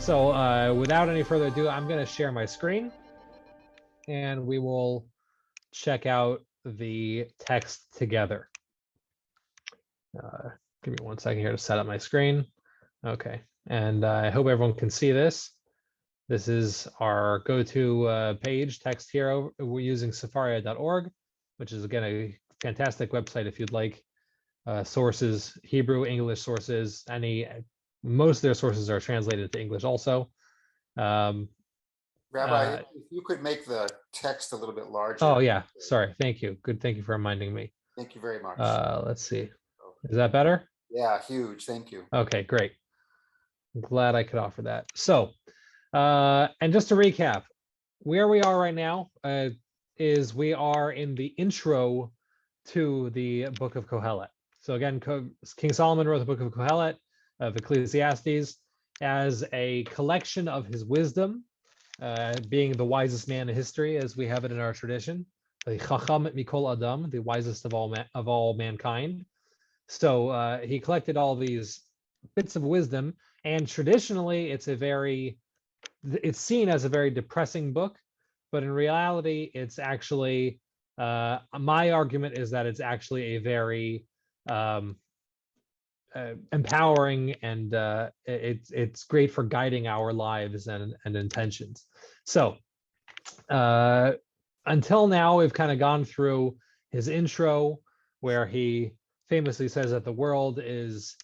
So without any further ado, I'm going to share my screen and we will check out the text together. Give me 1 second here to set up my screen. Okay, and I hope everyone can see this. This is our go-to page, Text Hero. We're using safaria.org, which is, again, a fantastic website if you'd like sources, Hebrew, English sources. Most of their sources are translated to English also. Rabbi, if you could make the text a little bit larger. Oh, yeah. Sorry. Thank you. Good. Thank you for reminding me. Thank you very much. Let's see. Is that better? Yeah, huge. Thank you. Okay, great. I'm glad I could offer that. So, and just to recap, where we are right now is we are in the intro to the book of Kohelet. So again, King Solomon wrote the book of Kohelet, of Ecclesiastes, as a collection of his wisdom, being the wisest man in history, as we have it in our tradition, the Chacham Mikol Adam, the wisest of all mankind. So he collected all these bits of wisdom, and traditionally it's seen as a very depressing book, but in reality it's actually my argument is that it's actually a very empowering, and it's great for guiding our lives and intentions. So until now we've kind of gone through his intro, where he famously says that the world is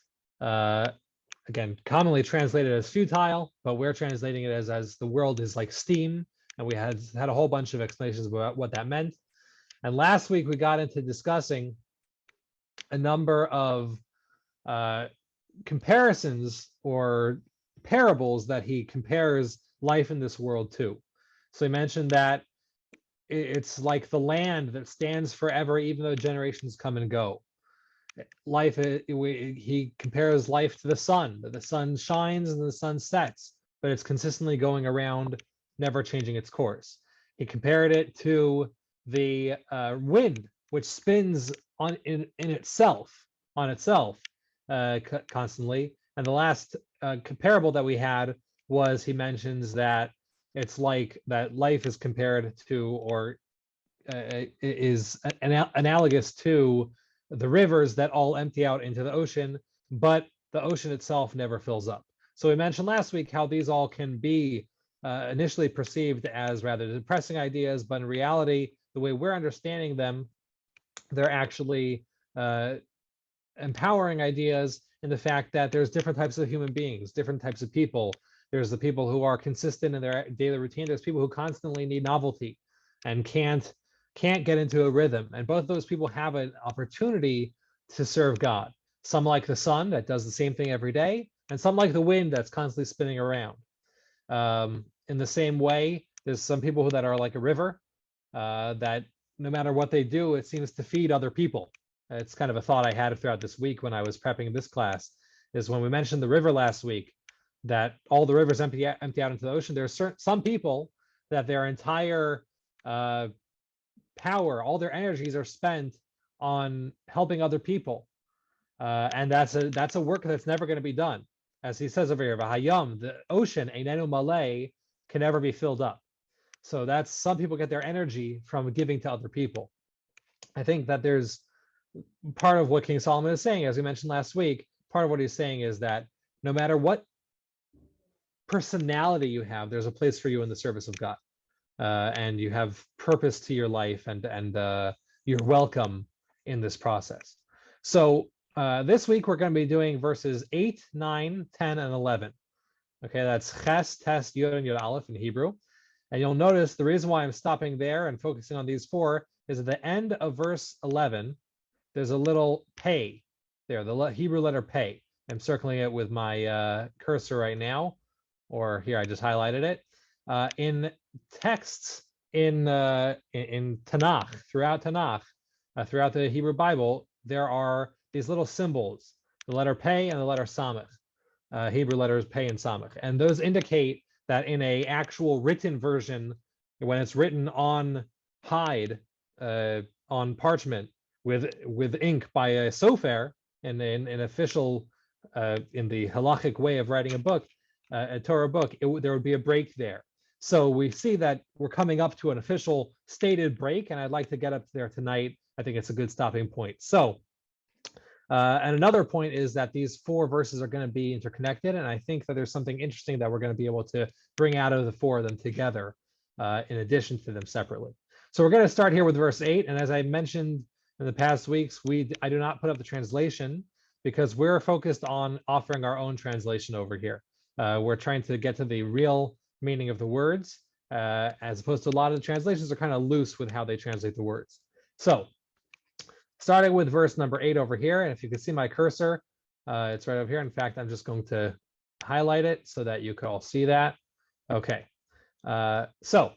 again commonly translated as futile, but we're translating it as the world is like steam, and we had a whole bunch of explanations about what that meant. And last week we got into discussing a number of comparisons or parables that he compares life in this world to. So he mentioned that it's like the land that stands forever, even though generations come and go. Life, he compares life to the sun. The sun shines and the sun sets, but it's consistently going around, never changing its course. He compared it to the wind, which spins on itself constantly. And the last comparable that we had was, he mentions that it's like that life is compared to, or is analogous to, the rivers that all empty out into the ocean, but the ocean itself never fills up. So we mentioned last week how these all can be initially perceived as rather depressing ideas, but in reality, the way we're understanding them, they're actually empowering ideas, in the fact that there's different types of human beings, different types of people. There's the people who are consistent in their daily routine. There's people who constantly need novelty and can't get into a rhythm. And both of those people have an opportunity to serve God. Some like the sun that does the same thing every day, and some like the wind that's constantly spinning around. In the same way, there's some people that are like a river, that no matter what they do, it seems to feed other people. It's kind of a thought I had throughout this week when I was prepping this class, is when we mentioned the river last week, that all the rivers empty out into the ocean. There are some people that their entire power, all their energies are spent on helping other people, and that's a work that's never going to be done. As he says over here, "V'hayam," the ocean, einenu malei, can never be filled up. So that's, some people get their energy from giving to other people. I think that there's part of what King Solomon is saying, as we mentioned last week. Part of what he's saying is that no matter what personality you have, there's a place for you in the service of God. And you have purpose to your life, and you're welcome in this process. So this week we're going to be doing verses 8, 9, 10, and 11. Okay, that's Ches, Tes, Yod, and Yod Aleph in Hebrew. And you'll notice the reason why I'm stopping there and focusing on these four is at the end of verse 11, there's a little pei there, the Hebrew letter pei. I'm circling it with my cursor right now, or here I just highlighted it. In texts in Tanakh, throughout the Hebrew Bible, there are these little symbols, the letter pei and the letter samech, Hebrew letters pei and samech, and those indicate that in a actual written version, when it's written on hide, on parchment with ink by a sofer, in an official, in the halachic way of writing a book, a Torah book, there would be a break there. So we see that we're coming up to an official stated break, and I'd like to get up there tonight. I think it's a good stopping point. So, and another point is that these 4 verses are going to be interconnected, and I think that there's something interesting that we're going to be able to bring out of the 4 of them together in addition to them separately. So we're going to start here with verse 8, and as I mentioned in the past weeks, I do not put up the translation because we're focused on offering our own translation over here. We're trying to get to the real meaning of the words, as opposed to a lot of the translations are kind of loose with how they translate the words. So, starting with verse number 8 over here, and if you can see my cursor, it's right over here. In fact, I'm just going to highlight it so that you can all see that. Okay. So,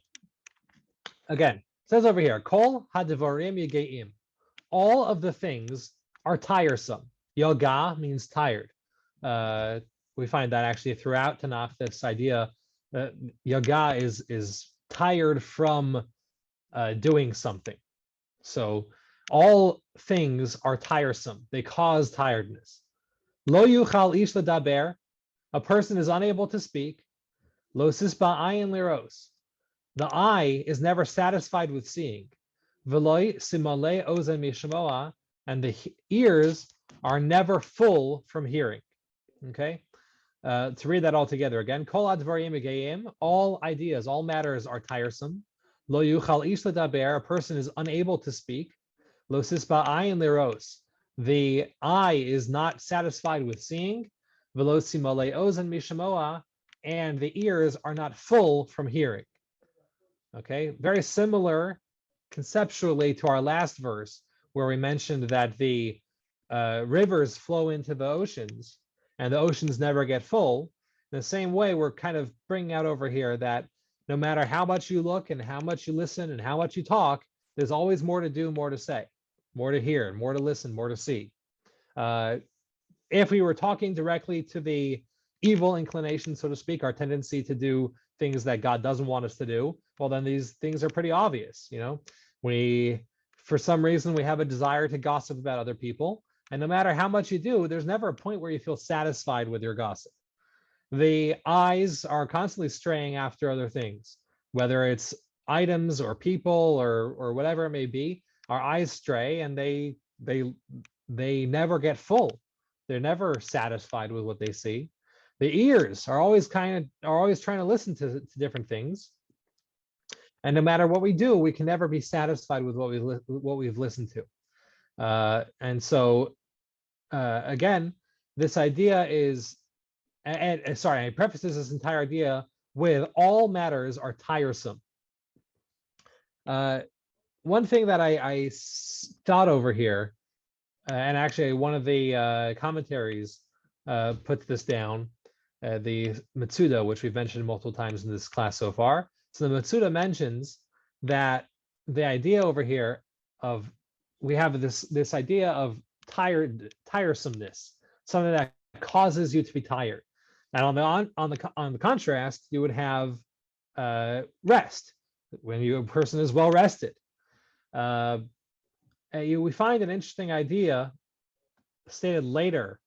again, it says over here, Kol hadivarim yegeim. All of the things are tiresome. Yoga means tired. We find that actually throughout Tanakh, this idea that Yoga is tired from doing something. So all things are tiresome. They cause tiredness. Lo yuchal ish ledaber. A person is unable to speak. Lo sisba ayin liros. The eye is never satisfied with seeing. V'loi simale ozen mishmoa. And the ears are never full from hearing. Okay? To read that all together again. Kol advarim yegayim. All ideas, all matters are tiresome. Lo yuchal ish ledaber. A person is unable to speak. Lo sisba ayin liros. The eye is not satisfied with seeing. V'lo simale ozen mishamoa. And the ears are not full from hearing. Okay, very similar conceptually to our last verse, where we mentioned that the rivers flow into the oceans and the oceans never get full. In the same way, we're kind of bringing out over here that no matter how much you look and how much you listen and how much you talk, there's always more to do, more to say, more to hear, more to listen, more to see. If we were talking directly to the evil inclination, so to speak, our tendency to do things that God doesn't want us to do, well, then these things are pretty obvious. You know, for some reason, we have a desire to gossip about other people. And no matter how much you do, there's never a point where you feel satisfied with your gossip. The eyes are constantly straying after other things, whether it's items or people or whatever it may be. Our eyes stray and they never get full. They're never satisfied with what they see. The ears are always trying to listen to different things. And no matter what we do, we can never be satisfied with what we've listened to. And so, again, this idea is, I preface this entire idea with all matters are tiresome. One thing that I thought over here, and actually one of the commentaries puts this down, the Metsuda, which we've mentioned multiple times in this class so far. So the Metsuda mentions that the idea over here of, we have this idea of tiresomeness, something that causes you to be tired. And on the contrast, you would have rest, when a person is well rested. We find an interesting idea stated later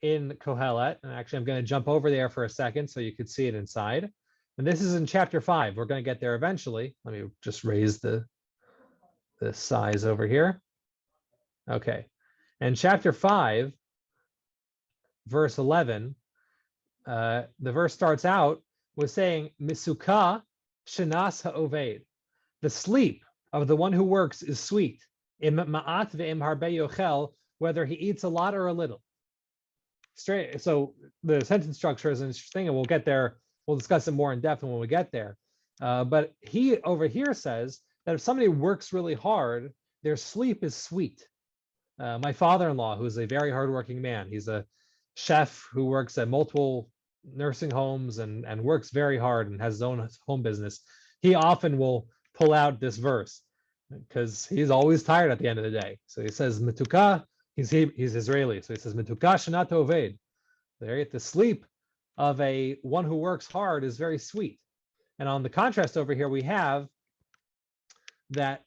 in Kohelet, and actually I'm going to jump over there for a second so you could see it inside. And this is in chapter 5. We're going to get there eventually. Let me just raise the size over here. Okay. And chapter 5, verse 11, the verse starts out with saying, Misuka shenas ha'oved. The sleep of the one who works is sweet. Im ma'at ve'im harbe yochel, whether he eats a lot or a little. Straight. So the sentence structure is interesting, and we'll get there. We'll discuss it more in depth when we get there. But he over here says that if somebody works really hard, their sleep is sweet. My father-in-law, who's a very hardworking man, he's a chef who works at multiple nursing homes and works very hard and has his own home business. He often will pull out this verse because he's always tired at the end of the day. So he says, Metuka, he's Israeli. So he says, Metuka shenat oved. The sleep of one who works hard is very sweet. And on the contrast over here, we have that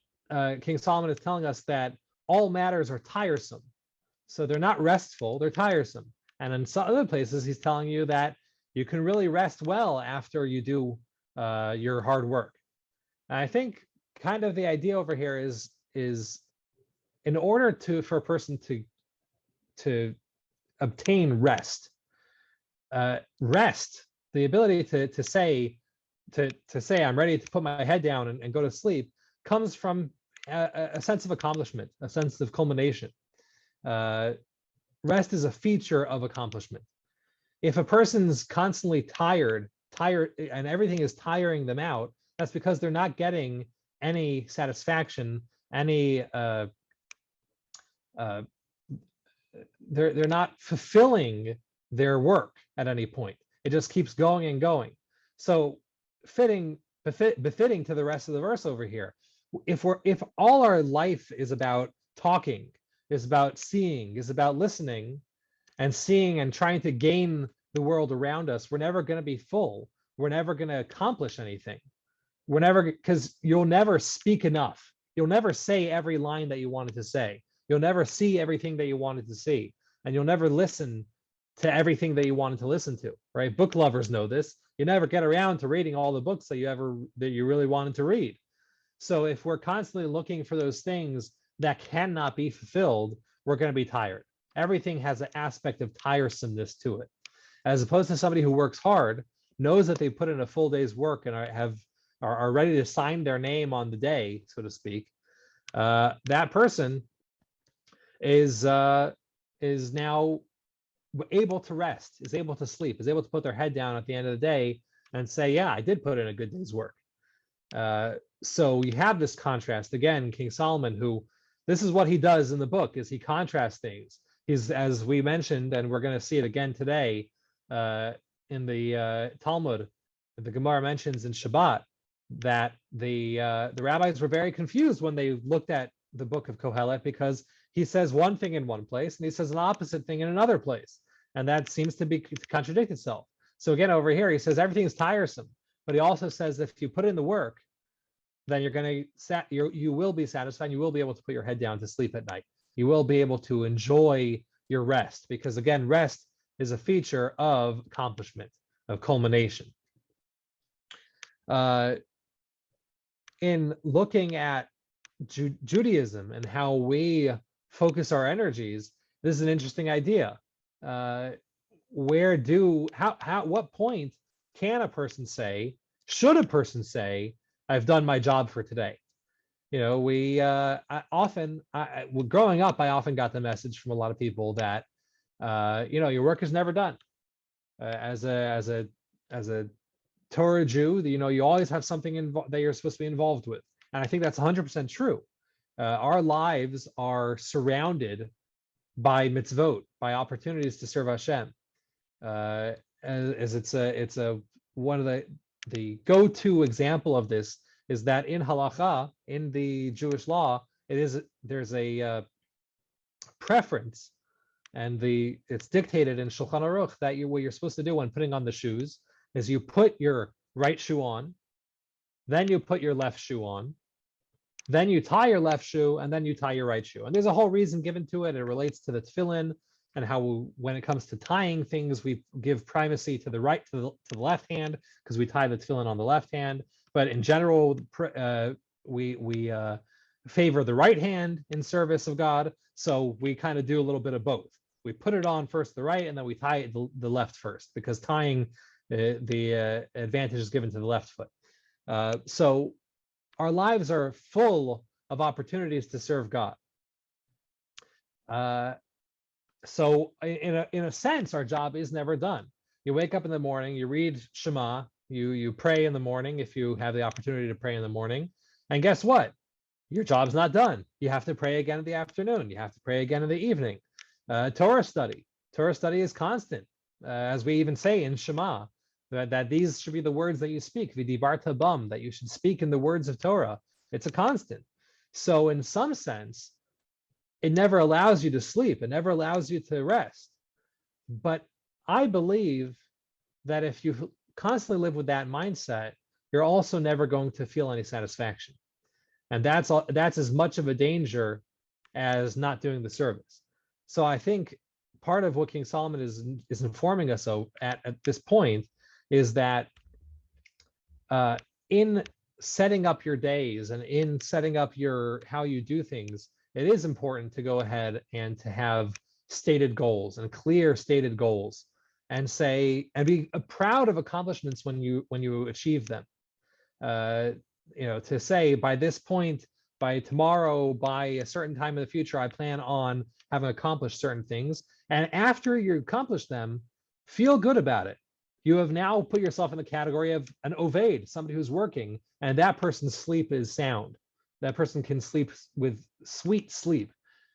King Solomon is telling us that all matters are tiresome. So they're not restful, they're tiresome. And in some other places, he's telling you that you can really rest well after you do your hard work. And I think kind of the idea over here is in order for a person to obtain rest, the ability to say I'm ready to put my head down and go to sleep, comes from a sense of accomplishment, a sense of culmination. Rest is a feature of accomplishment. If a person's constantly tired, and everything is tiring them out, that's because they're not getting any satisfaction, any they're not fulfilling their work at any point. It just keeps going and going. So befitting to the rest of the verse over here, if all our life is about talking, is about seeing, is about listening and seeing and trying to gain the world around us, we're never going to be full. We're never going to accomplish anything. Because you'll never speak enough. You'll never say every line that you wanted to say. You'll never see everything that you wanted to see. And you'll never listen to everything that you wanted to listen to, right? Book lovers know this. You never get around to reading all the books that you really wanted to read. So if we're constantly looking for those things that cannot be fulfilled, we're going to be tired. Everything has an aspect of tiresomeness to it. As opposed to somebody who works hard, knows that they put in a full day's work and are ready to sign their name on the day, so to speak. That person is now able to rest, is able to sleep, is able to put their head down at the end of the day and say, yeah, I did put in a good day's work. So we have this contrast. Again, King Solomon, who, this is what he does in the book, is he contrasts things. He's, as we mentioned, and we're going to see it again today in the Talmud, the Gemara mentions in Shabbat, that the rabbis were very confused when they looked at the book of Kohelet, because he says one thing in one place and he says an opposite thing in another place, and that seems to contradict itself. So again, over here he says everything is tiresome, but he also says if you put in the work, then you will be satisfied. You will be able to put your head down to sleep at night. You will be able to enjoy your rest, because again, rest is a feature of accomplishment, of culmination. In looking at Judaism and how we focus our energies, this is an interesting idea. What point can a person say, should a person say, I've done my job for today? You know, growing up, I often got the message from a lot of people that, your work is never done. As a Torah Jew, you always have something that you're supposed to be involved with. And I think that's 100% true. Our lives are surrounded by mitzvot, by opportunities to serve Hashem. As it's one of the go-to example of this is that in halacha, in the Jewish law, there's a preference, and it's dictated in Shulchan Aruch that what you're supposed to do when putting on the shoes is you put your right shoe on, then you put your left shoe on, then you tie your left shoe, and then you tie your right shoe. And there's a whole reason given to it. It relates to the tefillin and how when it comes to tying things, we give primacy to the right, to the left hand, because we tie the tefillin on the left hand. But in general, we favor the right hand in service of God. So we kind of do a little bit of both. We put it on first the right, and then we tie it the left first, because tying the advantage is given to the left foot. So our lives are full of opportunities to serve God. So in a sense, our job is never done. You wake up in the morning, you read Shema, you pray in the morning if you have the opportunity to pray in the morning. And guess what? Your job's not done. You have to pray again in the afternoon. You have to pray again in the evening. Torah study is constant. As we even say in Shema, that these should be the words that you speak, v'dibarta bam, that you should speak in the words of Torah. It's a constant. So in some sense, it never allows you to sleep. It never allows you to rest. But I believe that if you constantly live with that mindset, you're also never going to feel any satisfaction. And that's as much of a danger as not doing the service. So I think part of what King Solomon is informing us at this point is that in setting up your days and in setting up how you do things, it is important to go ahead and to have stated goals and clear stated goals, and be proud of accomplishments when you achieve them. To say by this point, by tomorrow, by a certain time in the future, I plan on having accomplished certain things. And after you accomplish them, feel good about it. You have now put yourself in the category of an oved, somebody who's working, and that person's sleep is sound. That person can sleep with sweet sleep,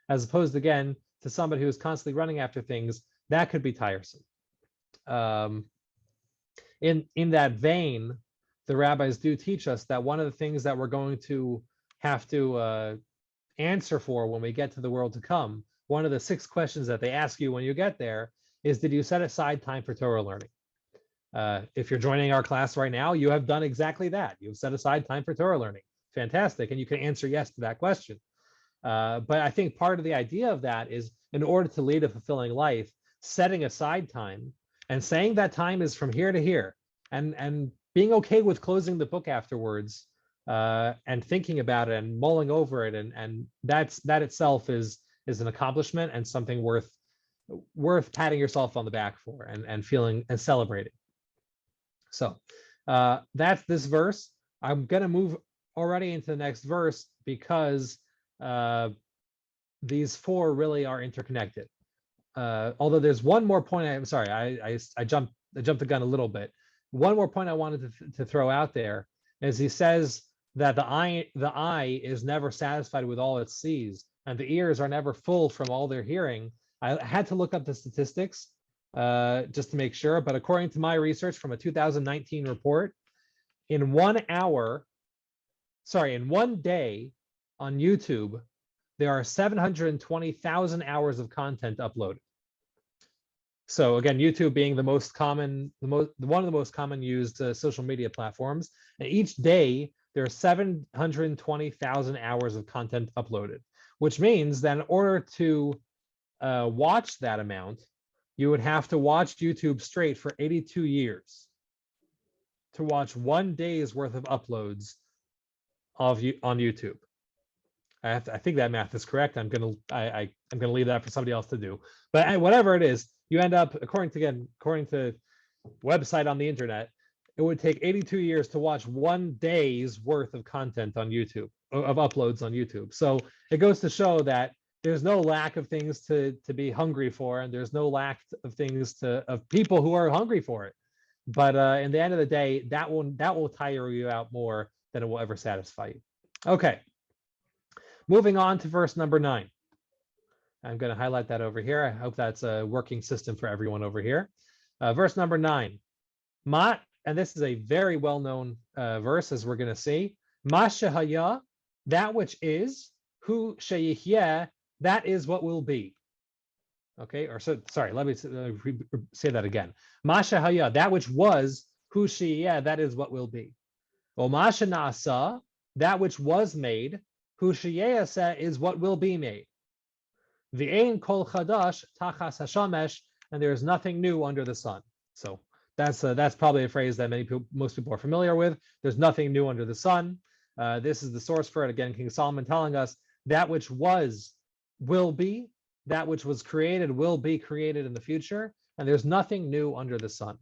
as opposed again to somebody who is constantly running after things. That could be tiresome. In that vein, the rabbis do teach us that one of the things that we're going to have to answer for when we get to the world to come, one of the 6 questions that they ask you when you get there is, did you set aside time for Torah learning? If you're joining our class right now, you have done exactly that. You've set aside time for Torah learning. Fantastic. And you can answer yes to that question. But I think part of the idea of that is, in order to lead a fulfilling life, setting aside time and saying that time is from here to here, and being okay with closing the book afterwards, and thinking about it and mulling over it, and that itself is an accomplishment and something worth patting yourself on the back for and feeling and celebrating. So that's this verse. I'm going to move already into the next verse because these 4 really are interconnected. Although there's one more point. I'm sorry, I jumped the gun a little bit. One more point I wanted to throw out there is he says that the eye is never satisfied with all it sees, and the ears are never full from all they're hearing. I had to look up the statistics just to make sure, but according to my research from a 2019 report, in 1 day on YouTube, there are 720,000 hours of content uploaded. So again, YouTube being one of the most common used social media platforms, and each day there are 720,000 hours of content uploaded, which means that in order to watch that amount, you would have to watch YouTube straight for 82 years to watch 1 day's worth of uploads on YouTube. I think that math is correct. I'm gonna leave that for somebody else to do. But whatever it is, you end up, according to website on the internet, it would take 82 years to watch 1 day's worth of content on YouTube, of uploads on YouTube. So it goes to show that there's no lack of things to be hungry for, and there's no lack of things of people who are hungry for it. But in the end of the day, that will tire you out more than it will ever satisfy you. Okay. Moving on to verse number 9. I'm going to highlight that over here. I hope that's a working system for everyone over here. Verse number 9. And this is a very well-known verse, as we're going to see. Ma shehaya, that which is, hu sheyihyeh, that is what will be. Okay, let me say that again. Ma shehaya, that which was, hu sheyihyeh, that is what will be. O ma shenasa, that which was made, hu sheyaseh, is what will be made. V'ein kol chadash tachas hashamesh, and there is nothing new under the sun. So that's probably a phrase that most people are familiar with. There's nothing new under the sun. This is the source for it. Again, King Solomon telling us that which was will be, that which was created will be created in the future, and there's nothing new under the sun.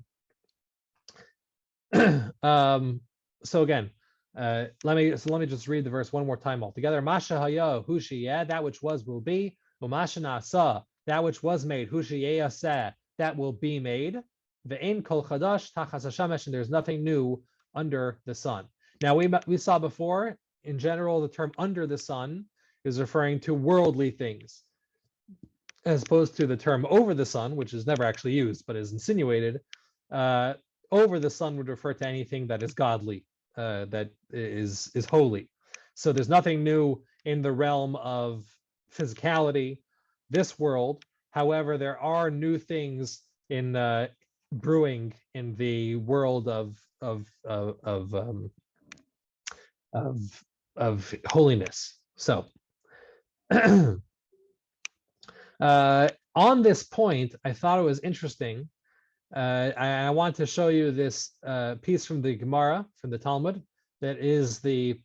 So again, let me just read the verse one more time altogether. Masha haya hu sheyeh, that which was will be. Umasha nasa, that which was made. Hu sheyaseh, that will be made. Ve'ein kol chadash tachas hashamesh, and there's nothing new under the sun. Now we saw before, in general, the term under the sun is referring to worldly things, as opposed to the term over the sun, which is never actually used but is insinuated. Over the sun would refer to anything that is godly, that is holy. So there's nothing new in the realm of physicality, this world. However, there are new things in brewing in the world of holiness. So on this point, I thought it was interesting. I want to show you this piece from the Gemara, from the Talmud, that is the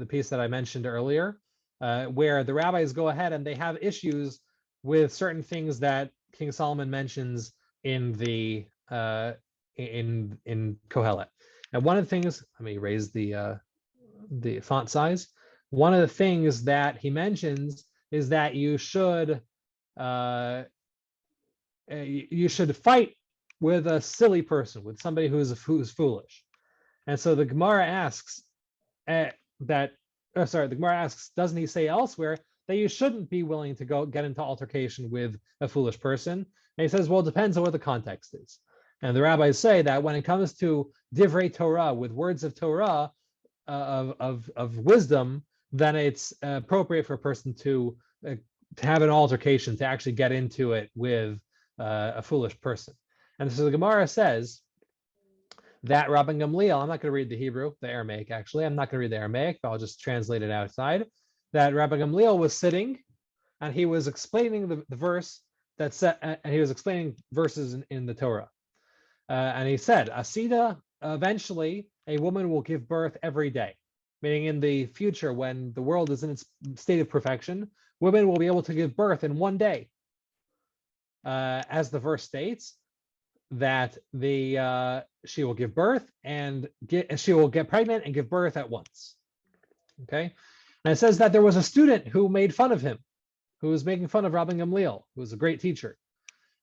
piece that I mentioned earlier, where the rabbis go ahead and they have issues with certain things that King Solomon mentions in the in Kohelet. And one of the things, let me raise the font size. One of the things that he mentions is that you should fight with a silly person, with somebody who's foolish. And so the Gemara asks the Gemara asks, doesn't he say elsewhere that you shouldn't be willing to go get into altercation with a foolish person? And he says, well, it depends on what the context is. And the rabbis say that when it comes to divrei Torah, with words of Torah, of wisdom, then it's appropriate for a person to have an altercation, to actually get into it with a foolish person. And so the Gemara says that Rabbi Gamliel, I'm not going to read the Hebrew, the Aramaic actually, I'm not going to read the Aramaic, but I'll just translate it outside, that Rabbi Gamliel was sitting and he was explaining the verse that said, and he was explaining verses in the Torah. And he said, Asida, eventually a woman will give birth every day, meaning in the future when the world is in its state of perfection, women will be able to give birth in one day. As the verse states, that she will give birth and she will get pregnant and give birth at once. Okay, and it says that there was a student who made fun of him, who was making fun of Rabbi Gamliel, who was a great teacher.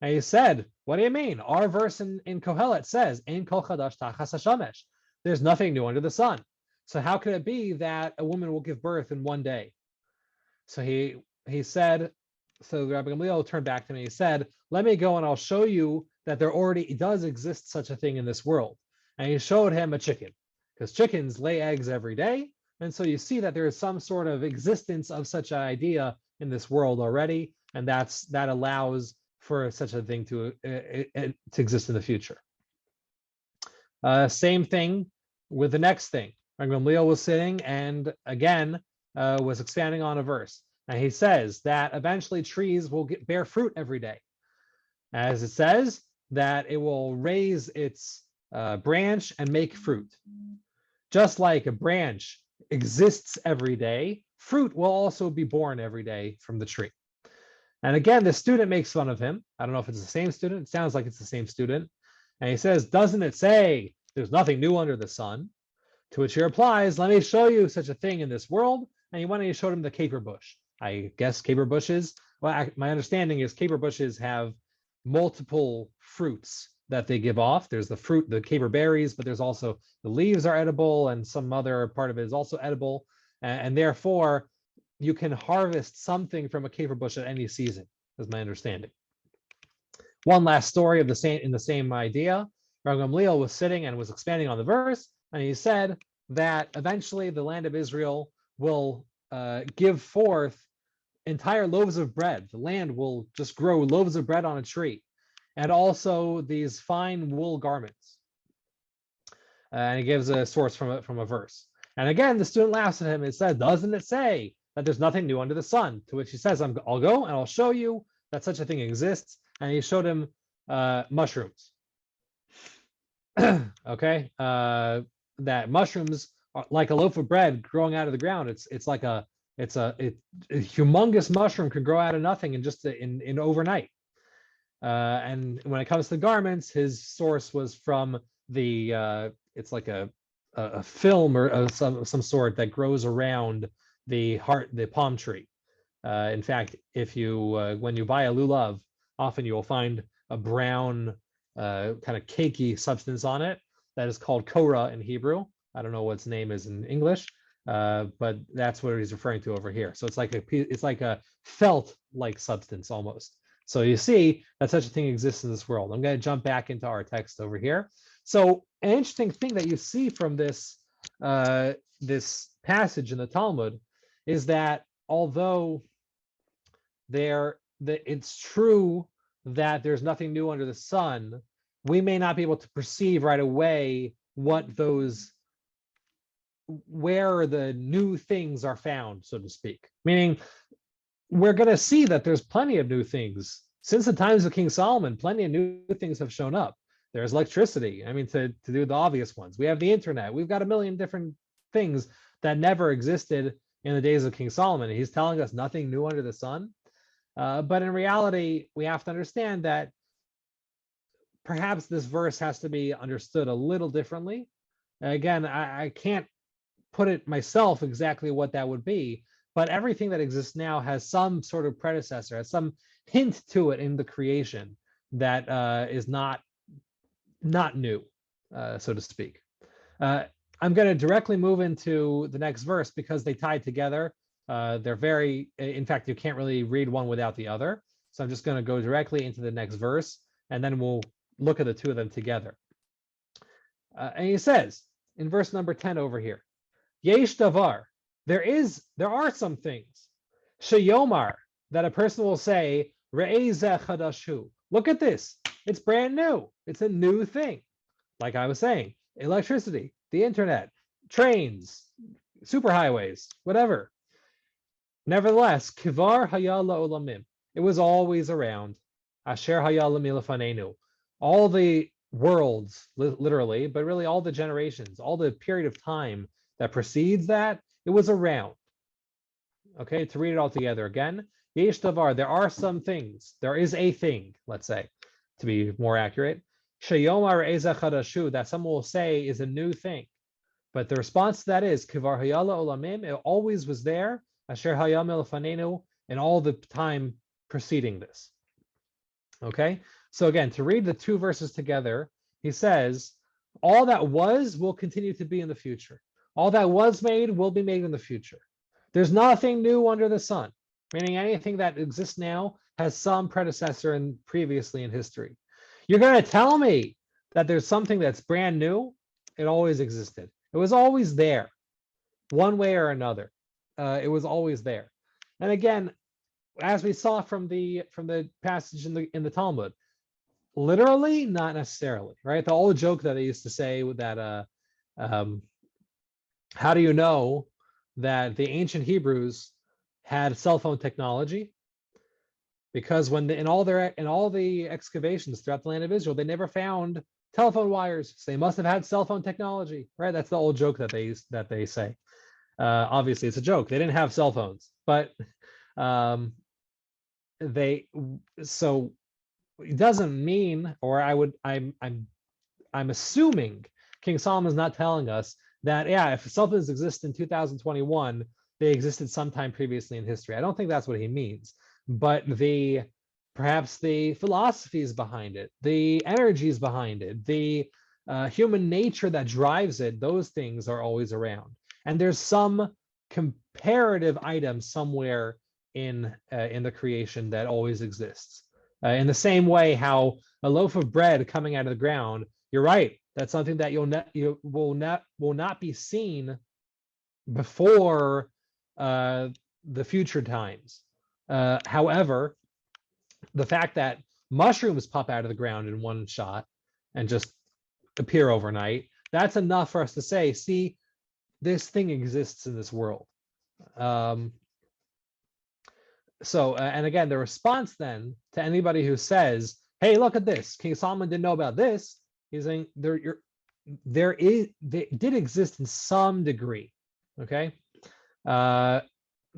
And he said, what do you mean? Our verse in Kohelet says, Ein kol chadash tachas hashamesh. There's nothing new under the sun. So how could it be that a woman will give birth in one day? So he said, so Rabbi Gamliel turned back to me. He said, let me go and I'll show you that there already does exist such a thing in this world. And he showed him a chicken, because chickens lay eggs every day. And so you see that there is some sort of existence of such an idea in this world already. And that allows for such a thing to exist in the future. Same thing with the next thing. Rabbi Gamliel was sitting and again was expanding on a verse. And he says that eventually trees will bear fruit every day. As it says, that it will raise its branch and make fruit. Just like a branch exists every day, fruit will also be born every day from the tree. And again, the student makes fun of him. I don't know if it's the same student. It sounds like it's the same student. And he says, doesn't it say there's nothing new under the sun? To which he replies, let me show you such a thing in this world. And he went and he showed him the caper bush. I guess caper bushes, well, my understanding is caper bushes have multiple fruits that they give off. There's the fruit, the caper berries, but there's also the leaves are edible and some other part of it is also edible. And therefore, you can harvest something from a caper bush at any season, is my understanding. One last story of the same idea. Rabbi Gamliel was sitting and was expanding on the verse, and he said that eventually the land of Israel will give forth entire loaves of bread. The land will just grow loaves of bread on a tree, and also these fine wool garments. And he gives a source from a verse. And again, the student laughs at him and says, doesn't it say that there's nothing new under the sun? To which he says, I'll go and I'll show you that such a thing exists. And he showed him mushrooms. Okay, that mushrooms are like a loaf of bread growing out of the ground. It's like a humongous mushroom could grow out of nothing in overnight. And when it comes to garments, his source was from the it's like a film or some sort that grows around the palm tree. In fact, if you when you buy a lulav, often you will find a brown kind of cakey substance on it that is called Korah in Hebrew. I don't know what its name is in English, but that's what he's referring to over here. So it's like a felt-like substance almost. So you see that such a thing exists in this world. I'm going to jump back into our text over here. So an interesting thing that you see from this this passage in the Talmud is that although it's true that there's nothing new under the sun, we may not be able to perceive right away where the new things are found, so to speak. Meaning, we're going to see that there's plenty of new things. Since the times of King Solomon, plenty of new things have shown up. There's electricity. I mean, to do the obvious ones. We have the internet. We've got a million different things that never existed in the days of King Solomon. He's telling us nothing new under the sun. But in reality, we have to understand that perhaps this verse has to be understood a little differently. Again, I can't put it myself exactly what that would be, but everything that exists now has some sort of predecessor, has some hint to it in the creation that is not new, so to speak. I'm going to directly move into the next verse because they tie together. They're very, in fact, you can't really read one without the other. So I'm just going to go directly into the next verse, and then we'll look at the two of them together. And he says in verse number 10 over here, Yesh davar, there are some things, sheyomar, that a person will say, Re'ezeh chadashu, look at this, it's brand new, it's a new thing. Like I was saying, electricity, the internet, trains, superhighways, whatever. Nevertheless, kivar haya la'olamim, it was always around. Asher haya lamilafanenu, all the worlds, literally, but really all the generations, all the period of time that precedes that, it was around. Okay, to read it all together again. Yesh davar, there are some things, there is a thing, let's say, to be more accurate. Sheyomar eza chadashu, that someone will say is a new thing. But the response to that is, kivar hayala olamim, it always was there, asher hayam elfanenu, in all the time preceding this. Okay, so again, to read the two verses together, he says, all that was will continue to be in the future. All that was made will be made in the future. There's nothing new under the sun, meaning anything that exists now has some predecessor and previously in history. You're going to tell me that there's something that's brand new? It always existed. It was always there, one way or another. It was always there. And again, as we saw from the passage in the Talmud, literally, not necessarily, right? The old joke that they used to say that how do you know that the ancient Hebrews had cell phone technology? Because when in all the excavations throughout the land of Israel, they never found telephone wires. So they must have had cell phone technology, right? That's the old joke that they say. Obviously, it's a joke. They didn't have cell phones, but so it doesn't mean, or I'm assuming King Solomon's not telling us that, yeah, if cell phones exist in 2021, they existed sometime previously in history. I don't think that's what he means, but perhaps the philosophies behind it, the energies behind it, the human nature that drives it, those things are always around. And there's some comparative item somewhere in the creation that always exists. In the same way how a loaf of bread coming out of the ground, you're right, that's something that you will not be seen before the future times. However, the fact that mushrooms pop out of the ground in one shot and just appear overnight, that's enough for us to say, see, this thing exists in this world. And again, the response then to anybody who says, hey, look at this, King Solomon didn't know about this, he's saying they did exist in some degree. Okay. The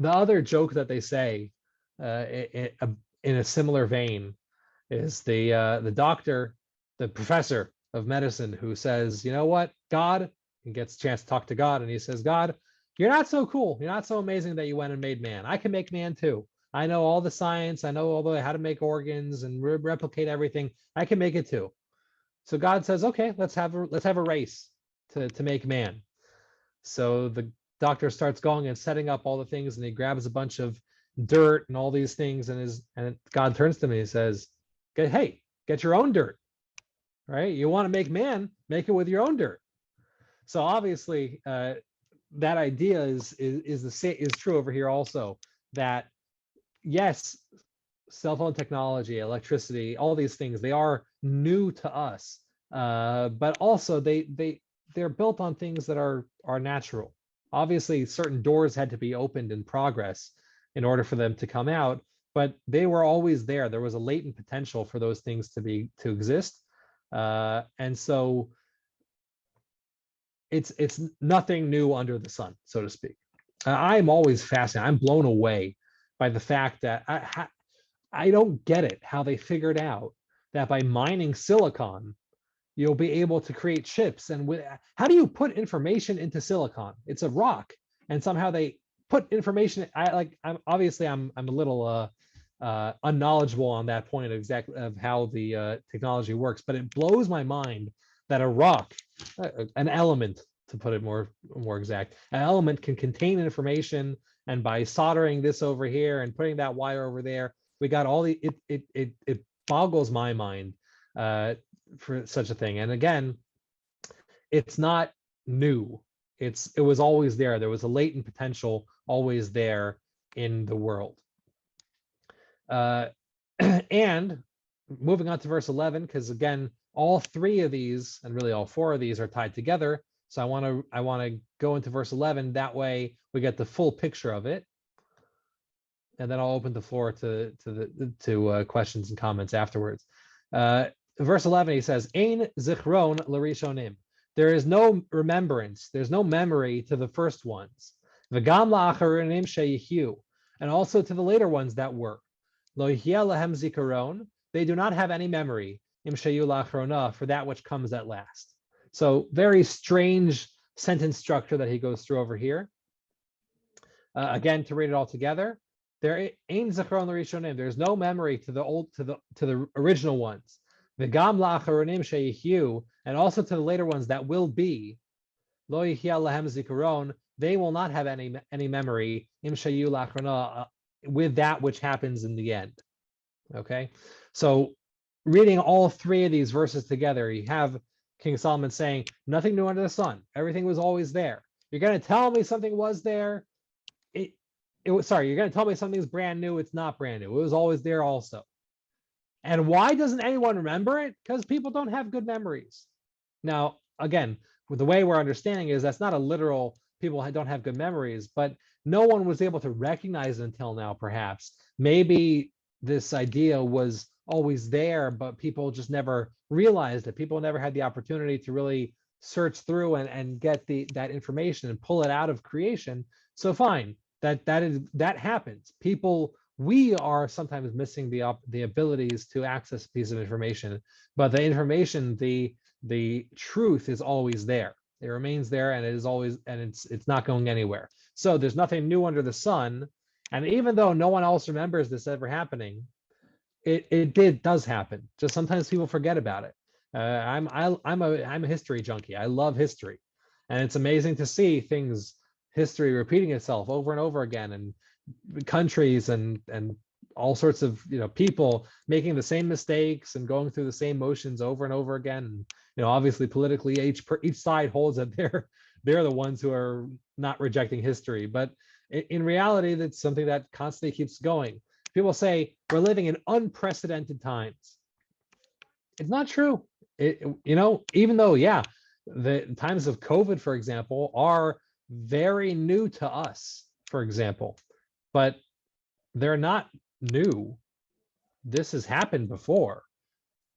other joke that they say in a similar vein is the doctor, the professor of medicine, who says, you know what, God, he gets a chance to talk to God, and he says, God, you're not so cool, you're not so amazing that you went and made man. I can make man too. I know all the science, I know all how to make organs and replicate everything. I can make it too. So God says, okay, let's have a race to make man. So the doctor starts going and setting up all the things, and he grabs a bunch of dirt and all these things, and God turns to me and he says, hey, get your own dirt, right? You want to make man, make it with your own dirt. So obviously that idea is true over here also, that yes, cell phone technology, electricity, all these things, they are new to us, but also they're built on things that are natural. Obviously, certain doors had to be opened in progress in order for them to come out, but they were always there. There was a latent potential for those things to exist. And so it's nothing new under the sun, so to speak. I'm always fascinated. I'm blown away by the fact that I don't get it how they figured out that by mining silicon, you'll be able to create chips. And how do you put information into silicon? It's a rock, and somehow they put information. I'm a little unknowledgeable on that point exactly of how the technology works, but it blows my mind that a rock, an element, to put it more exact, an element can contain information, and by soldering this over here and putting that wire over there, we got all the it boggles my mind for such a thing. And again, it's not new. It was always there. There was a latent potential always there in the world. And moving on to verse 11, because again, all three of these, and really all four of these, are tied together. So I want to go into verse 11. That way we get the full picture of it, and then I'll open the floor to questions and comments afterwards. Verse 11, he says, "Ein zichron l'rishonim." There is no remembrance. There's no memory to the first ones. V'gam la'acharonim sheyihu, and also to the later ones that were. Lo yihya lahem zikaron. They do not have any memory. Im sheyu la'achrona, for that which comes at last. So very strange sentence structure that he goes through over here. Again, to read it all together, there ain't zichron l'rishonim. There's no memory to the original ones. V'gam la'acharonim sheyihu, and also to the later ones that will be. Lo yihya lahem zikaron. They will not have any memory. Im sheyu la'achrona, with that which happens in the end. Okay, so reading all three of these verses together, you have King Solomon saying, nothing new under the sun. Everything was always there. You're going to tell me something was there. You're going to tell me something's brand new. It's not brand new. It was always there also. And why doesn't anyone remember it? Because people don't have good memories. Now, again, with the way we're understanding is that's not a literal people don't have good memories, but no one was able to recognize it until now, perhaps. Maybe this idea was always there, but people just never realized it. People never had the opportunity to really search through and get that information and pull it out of creation. So fine, that happens. We are sometimes missing the abilities to access a piece of information, but the information, the truth is always there. It remains there, and it is always, and it's not going anywhere. So there's nothing new under the sun. And even though no one else remembers this ever happening, it does happen. Just sometimes people forget about it. I'm a history junkie. I love history, and it's amazing to see history repeating itself over and over again, and countries and all sorts of people making the same mistakes and going through the same motions over and over again. And, obviously politically, each side holds that they're the ones who are not rejecting history, but in reality, that's something that constantly keeps going. People say we're living in unprecedented times. It's not true. Even though, the times of COVID, for example, are very new to us, for example, but they're not new. This has happened before.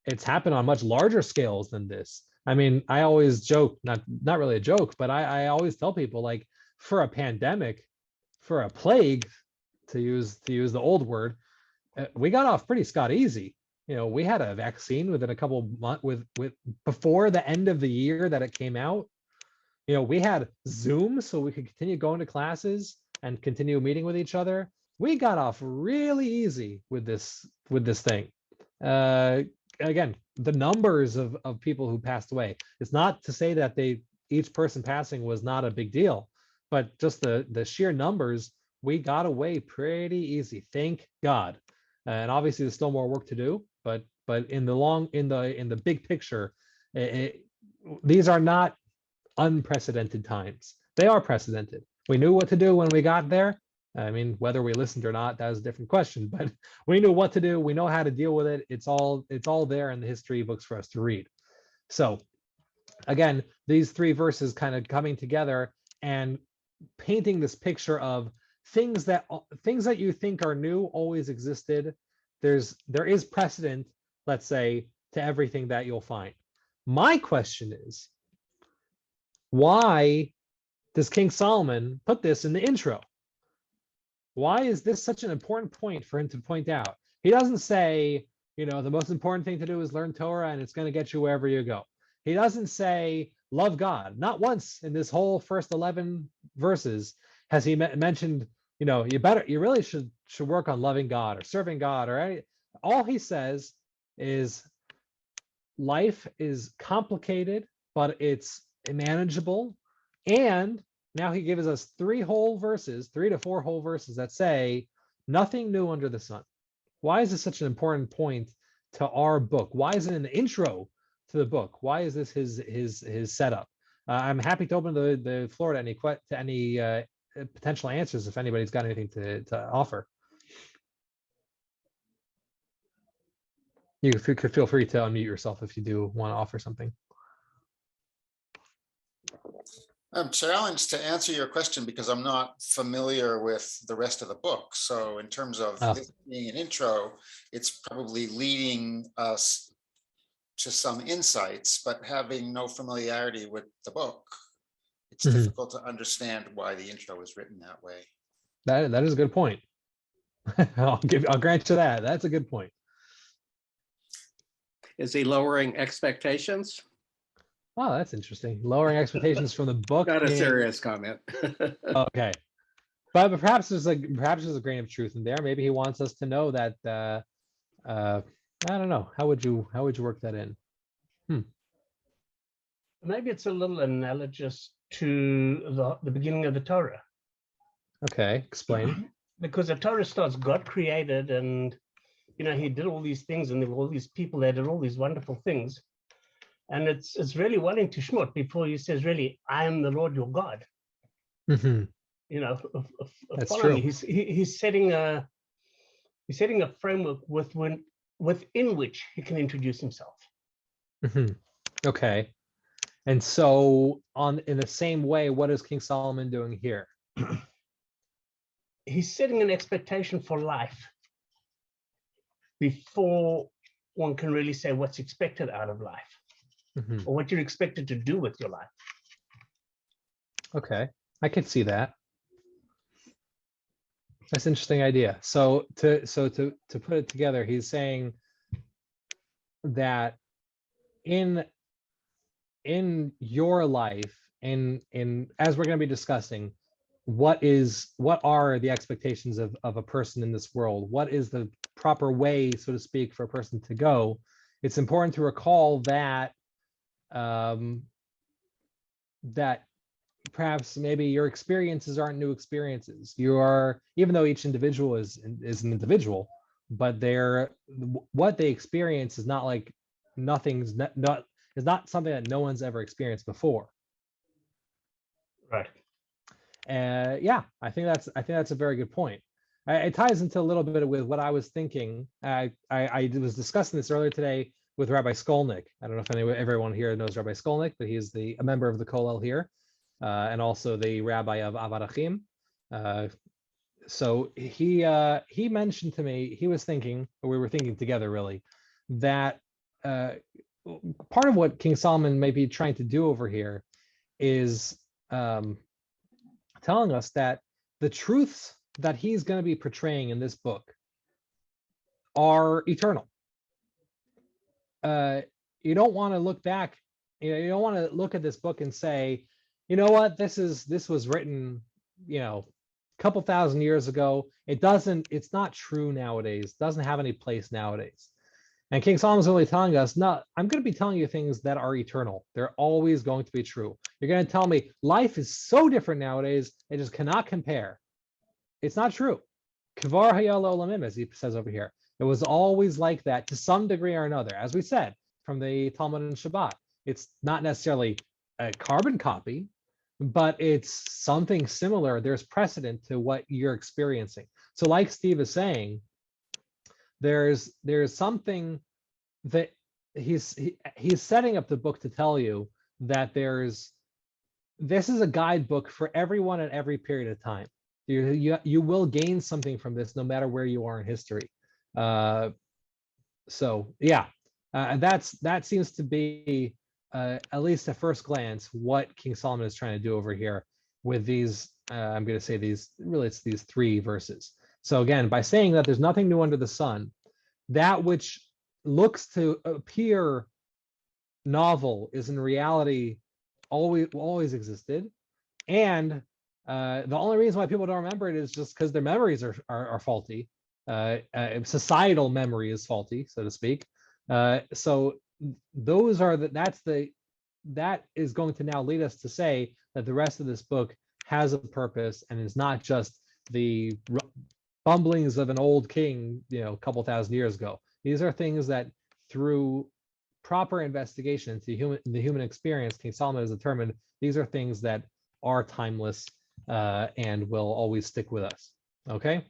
It's happened on much larger scales than this. I mean, I always joke, not really a joke, but I always tell people, like, for a pandemic, for a plague, to use the old word, we got off pretty scot easy. We had a vaccine within a couple months with before the end of the year that it came out. We had Zoom, so we could continue going to classes and continue meeting with each other. We got off really easy with this thing. Again, the numbers of people who passed away. It's not to say that each person passing was not a big deal, but just the sheer numbers, we got away pretty easy. Thank God. And obviously, there's still more work to do. But in the big picture, these are not unprecedented times. They are precedented. We knew what to do when we got there. I mean, whether we listened or not, that was a different question, but we knew what to do. We know how to deal with it. It's all there in the history books for us to read. So again, these three verses kind of coming together and painting this picture of things that you think are new always existed. There is precedent, let's say, to everything that you'll find. My question is, why does King Solomon put this in the intro? Why is this such an important point for him to point out? He doesn't say, the most important thing to do is learn Torah and it's going to get you wherever you go. He doesn't say, love God. Not once in this whole first 11 verses has he mentioned, you really should work on loving God or serving God, or any. All he says is life is complicated, but it's manageable. And now he gives us 3 to 4 whole verses that say nothing new under the sun. Why is this such an important point to our book? Why is it in the intro to the book? Why is this his setup? I'm happy to open the floor to any potential answers if anybody's got anything to offer. You could feel free to unmute yourself if you do want to offer something. I'm challenged to answer your question because I'm not familiar with the rest of the book. So in terms of this being an intro, it's probably leading us to some insights, but having no familiarity with the book, it's difficult to understand why the intro is written that way. That is a good point. I'll grant you that. That's a good point. Is he lowering expectations? Oh, that's interesting. Lowering expectations from the book. Not a serious comment. Okay, but perhaps there's a grain of truth in there. Maybe he wants us to know that. I don't know. How would you work that in? Maybe it's a little analogous to the beginning of the Torah. Okay, explain. Because the Torah starts, God created, and he did all these things, and there were all these people that did all these wonderful things. And it's really wanting to shmut before he says, really, I am the Lord your God. Mm-hmm. That's true. He's setting a framework within which he can introduce himself. Mm-hmm. Okay. And so in the same way, what is King Solomon doing here? He's setting an expectation for life before one can really say what's expected out of life. Mm-hmm. Or what you're expected to do with your life. Okay, I could see that. That's an interesting idea. So to put it together, he's saying that in your life, in as we're going to be discussing, what are the expectations of a person in this world? What is the proper way, so to speak, for a person to go? It's important to recall that that perhaps maybe your experiences aren't new experiences. Even though each individual is an individual, but what they experience is not like is not something that no one's ever experienced before. Right. Yeah, I think that's a very good point. It ties into a little bit with what I was thinking. I was discussing this earlier today with Rabbi Skolnick. I don't know if everyone here knows Rabbi Skolnick, but he's a member of the Kollel here, and also the rabbi of Avad Achim. So he mentioned to me, he was thinking, or we were thinking together really, that part of what King Solomon may be trying to do over here is telling us that the truths that he's going to be portraying in this book are eternal. You don't want to look back. You don't want to look at this book and say, you know what, this was written, a couple thousand years ago. It's not true nowadays. Doesn't have any place nowadays. And King Solomon's really telling us, no, I'm going to be telling you things that are eternal. They're always going to be true. You're going to tell me life is so different nowadays, it just cannot compare. It's not true. Kvar hayal olamim, as he says over here. It was always like that to some degree or another. As we said, from the Talmud and Shabbat, it's not necessarily a carbon copy, but it's something similar. There's precedent to what you're experiencing. So like Steve is saying, there's something that he's setting up the book to tell you that this is a guidebook for everyone at every period of time. You will gain something from this no matter where you are in history. So yeah, that seems to be at least at first glance what King Solomon is trying to do over here with these. I'm going to say these. Really, it's these 3 verses. So again, by saying that there's nothing new under the sun, that which looks to appear novel is in reality always existed, and the only reason why people don't remember it is just because their memories are faulty. Societal memory is faulty, so to speak. So those are that is going to now lead us to say that the rest of this book has a purpose and is not just the bumblings of an old king, a couple thousand years ago. These are things that through proper investigation into the human experience, King Solomon has determined these are things that are timeless and will always stick with us. Okay.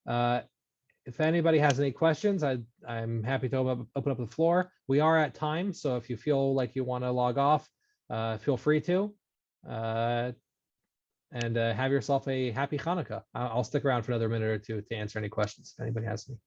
If anybody has any questions, I'm happy to open up the floor. We are at time, so if you feel like you want to log off, feel free to. And have yourself a happy Hanukkah. I'll stick around for another minute or two to answer any questions if anybody has any.